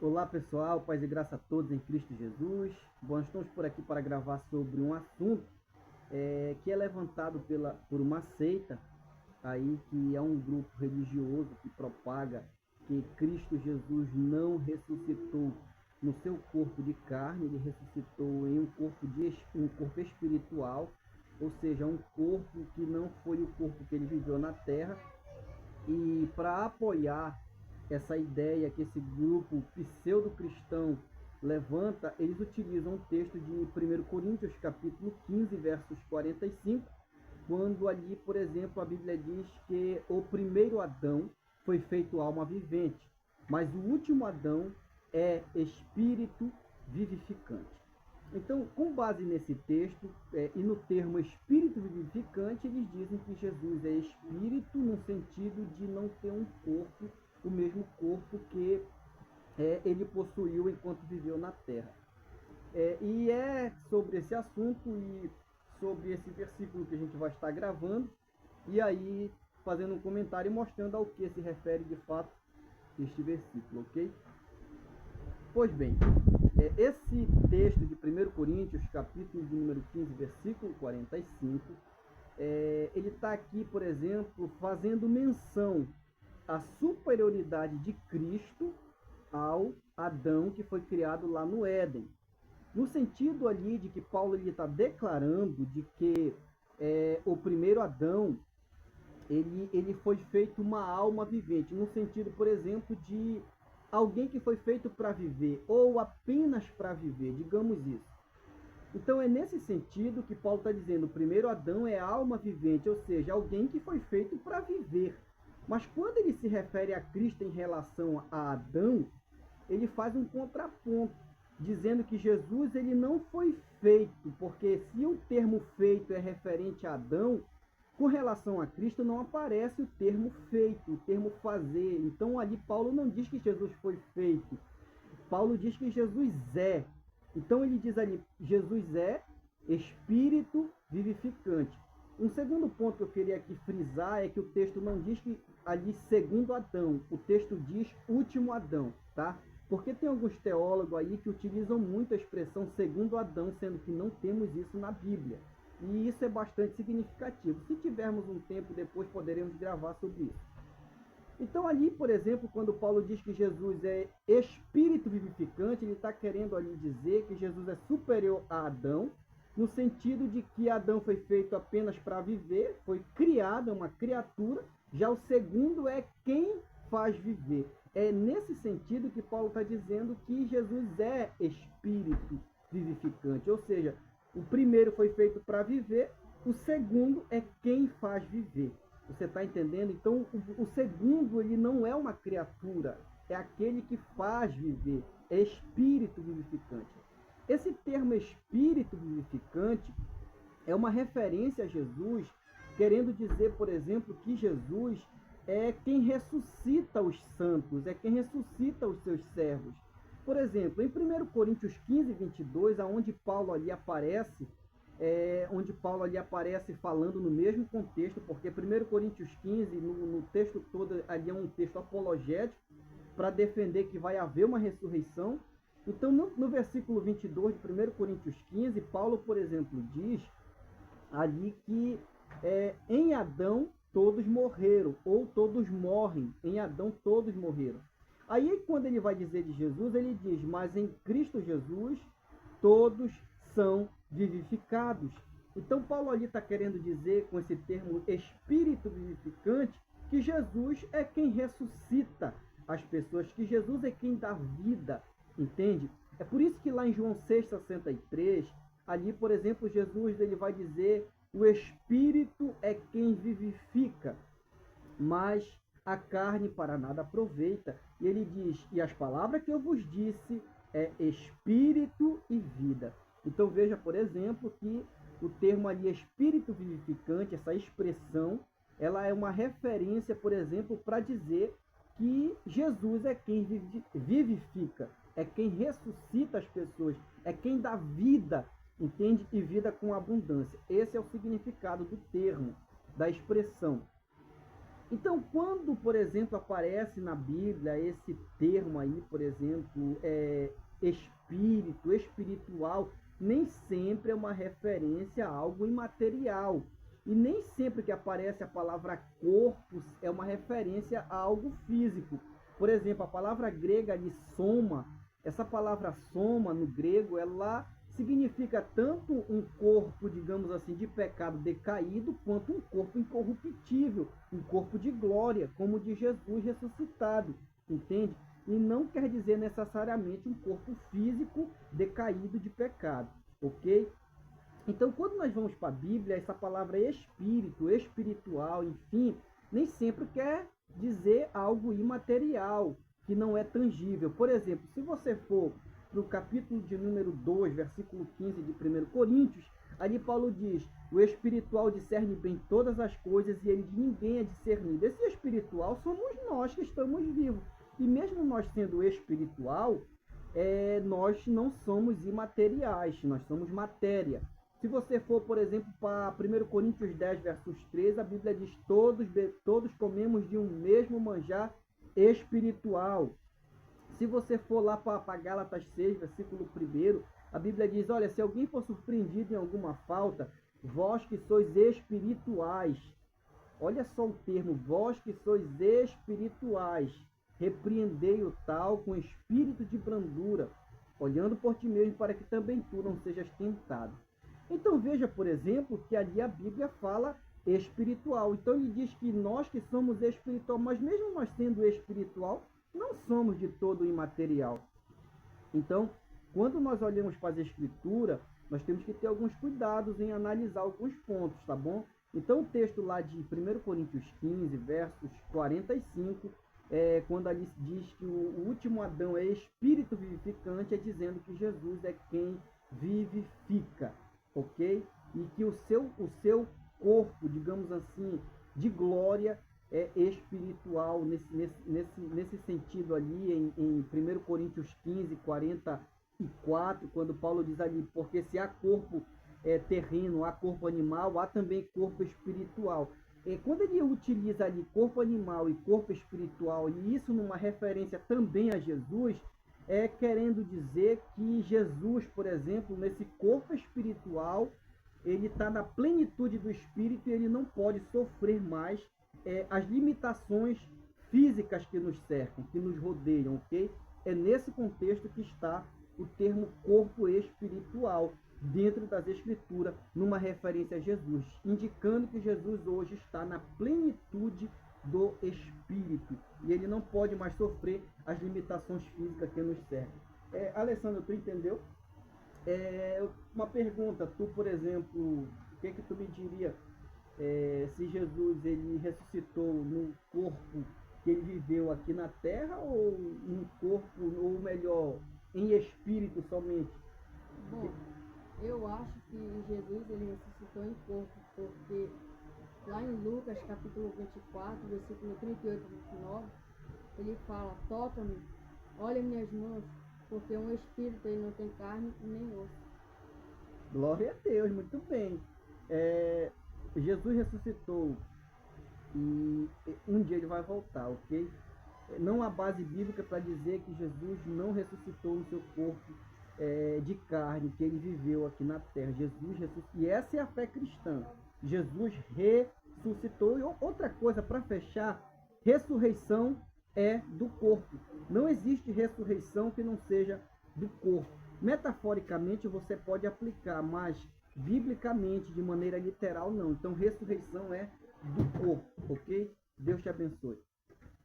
Olá pessoal, paz e graça a todos em Cristo Jesus. Bom, estamos por aqui para gravar sobre um assunto que é levantado por uma seita, aí que é um grupo religioso que propaga que Cristo Jesus não ressuscitou no seu corpo de carne, ele ressuscitou em um corpo espiritual, ou seja, um corpo que não foi o corpo que ele viveu na terra. E para apoiar essa ideia que esse grupo pseudo-cristão levanta, eles utilizam um texto de 1 Coríntios, capítulo 15, versos 45, quando ali, por exemplo, a Bíblia diz que o primeiro Adão foi feito alma vivente, mas o último Adão é espírito vivificante. Então, com base nesse texto e no termo espírito vivificante, eles dizem que Jesus é espírito no sentido de não ter um corpo, o mesmo corpo que ele possuiu enquanto viveu na terra. E é sobre esse assunto e sobre esse versículo que a gente vai estar gravando, e aí fazendo um comentário e mostrando ao que se refere de fato este versículo, ok? Pois bem, esse texto de 1 Coríntios, capítulo de número 15, versículo 45, ele está aqui, por exemplo, fazendo menção à superioridade de Cristo ao Adão que foi criado lá no Éden. No sentido ali de que Paulo está declarando de que o primeiro Adão ele foi feito uma alma vivente, no sentido, por exemplo, de alguém que foi feito para viver, ou apenas para viver, digamos isso. Então é nesse sentido que Paulo está dizendo, o primeiro Adão é alma vivente, ou seja, alguém que foi feito para viver. Mas quando ele se refere a Cristo em relação a Adão, ele faz um contraponto, dizendo que Jesus ele não foi feito, porque se o termo feito é referente a Adão, com relação a Cristo não aparece o termo feito, o termo fazer. Então ali Paulo não diz que Jesus foi feito, Paulo diz que Jesus é. Então ele diz ali, Jesus é espírito vivificante. Um segundo ponto que eu queria aqui frisar é que o texto não diz que ali segundo Adão, o texto diz último Adão, tá? Porque tem alguns teólogos aí que utilizam muito a expressão segundo Adão, sendo que não temos isso na Bíblia. E isso é bastante significativo. Se tivermos um tempo depois, poderemos gravar sobre isso. Então ali, por exemplo, quando Paulo diz que Jesus é espírito vivificante, ele está querendo ali dizer que Jesus é superior a Adão, no sentido de que Adão foi feito apenas para viver, foi criado, é uma criatura, já o segundo é quem faz viver. É nesse sentido que Paulo está dizendo que Jesus é espírito vivificante, ou seja, o primeiro foi feito para viver, o segundo é quem faz viver. Você está entendendo? Então, o segundo, ele não é uma criatura, é aquele que faz viver, é espírito vivificante. Esse termo espírito vivificante é uma referência a Jesus, querendo dizer, por exemplo, que Jesus é quem ressuscita os santos, é quem ressuscita os seus servos. Por exemplo, em 1 Coríntios 15, 22, onde Paulo ali aparece, falando no mesmo contexto, porque 1 Coríntios 15, no texto todo, ali é um texto apologético, para defender que vai haver uma ressurreição. Então, no versículo 22 de 1 Coríntios 15, Paulo, por exemplo, diz ali que em Adão todos morreram, ou todos morrem, em Adão todos morreram. Aí, quando ele vai dizer de Jesus, ele diz, mas em Cristo Jesus todos são vivificados. Então, Paulo ali está querendo dizer, com esse termo espírito vivificante, que Jesus é quem ressuscita as pessoas, que Jesus é quem dá vida, entende? É por isso que lá em João 6,63, ali, por exemplo, Jesus ele vai dizer, o espírito é quem vivifica, mas a carne para nada aproveita. E ele diz, e as palavras que eu vos disse é espírito e vida. Então veja, por exemplo, que o termo ali espírito vivificante, essa expressão, ela é uma referência, por exemplo, para dizer que Jesus é quem vivifica, é quem ressuscita as pessoas, é quem dá vida, entende? E vida com abundância. Esse é o significado do termo, da expressão. Então, quando, por exemplo, aparece na Bíblia esse termo aí, por exemplo, espírito, espiritual, nem sempre é uma referência a algo imaterial. E nem sempre que aparece a palavra corpus é uma referência a algo físico. Por exemplo, a palavra grega de soma, essa palavra soma no grego, ela significa tanto um corpo, digamos assim, de pecado decaído, quanto um corpo incorruptível, um corpo de glória, como o de Jesus ressuscitado, entende? E não quer dizer necessariamente um corpo físico decaído de pecado, ok? Então, quando nós vamos para a Bíblia, essa palavra espírito, espiritual, enfim, nem sempre quer dizer algo imaterial, que não é tangível. Por exemplo, se você for para o capítulo de número 2, versículo 15 de 1 Coríntios, ali Paulo diz: o espiritual discerne bem todas as coisas e ele de ninguém é discernido. Esse espiritual somos nós que estamos vivos. E mesmo nós sendo espiritual, nós não somos imateriais, nós somos matéria. Se você for, por exemplo, para 1 Coríntios 10, versos 13, a Bíblia diz: todos comemos de um mesmo manjar espiritual. Se você for lá para Gálatas 6, versículo 1, a Bíblia diz: olha, se alguém for surpreendido em alguma falta, vós que sois espirituais, olha só o termo, vós que sois espirituais, repreendei o tal com espírito de brandura, olhando por ti mesmo, para que também tu não sejas tentado. Então veja, por exemplo, que ali a Bíblia fala espiritual. Então ele diz que nós que somos espiritual, mas mesmo nós sendo espiritual, não somos de todo imaterial. Então, quando nós olhamos para as escrituras, nós temos que ter alguns cuidados em analisar alguns pontos, tá bom? Então o texto lá de 1 Coríntios 15, versos 45, quando ali diz que o último Adão é espírito vivificante, é dizendo que Jesus é quem vivifica, ok? E que o seu corpo, digamos assim, de glória é espiritual, nesse sentido ali, em 1 Coríntios 15, 44, quando Paulo diz ali: porque se há corpo terreno, há corpo animal, há também corpo espiritual. Quando ele utiliza ali corpo animal e corpo espiritual, e isso numa referência também a Jesus, querendo dizer que Jesus, por exemplo, nesse corpo espiritual, ele está na plenitude do Espírito e ele não pode sofrer mais as limitações físicas que nos cercam, que nos rodeiam, ok? É nesse contexto que está o termo corpo espiritual dentro das Escrituras, numa referência a Jesus, indicando que Jesus hoje está na plenitude do Espírito e ele não pode mais sofrer as limitações físicas que nos cercam. Alessandro, tu entendeu? Uma pergunta, tu, por exemplo, o que tu me diria se Jesus ele ressuscitou no corpo que ele viveu aqui na terra ou em corpo, ou melhor, em espírito somente? Bom, eu acho que Jesus ele ressuscitou em corpo, porque lá em Lucas capítulo 24, versículo 38 e 29, ele fala: toca-me, olha minhas mãos, porque um espírito ele não tem carne nem osso. Glória a Deus, muito bem. Jesus ressuscitou e um dia ele vai voltar, ok? Não há base bíblica para dizer que Jesus não ressuscitou no seu corpo de carne, que ele viveu aqui na terra. Jesus ressuscitou, e essa é a fé cristã. Jesus ressuscitou. E outra coisa, para fechar, ressurreição é do corpo. Não existe ressurreição que não seja do corpo. Metaforicamente você pode aplicar, mas biblicamente, de maneira literal, não. Então ressurreição é do corpo, ok? Deus te abençoe.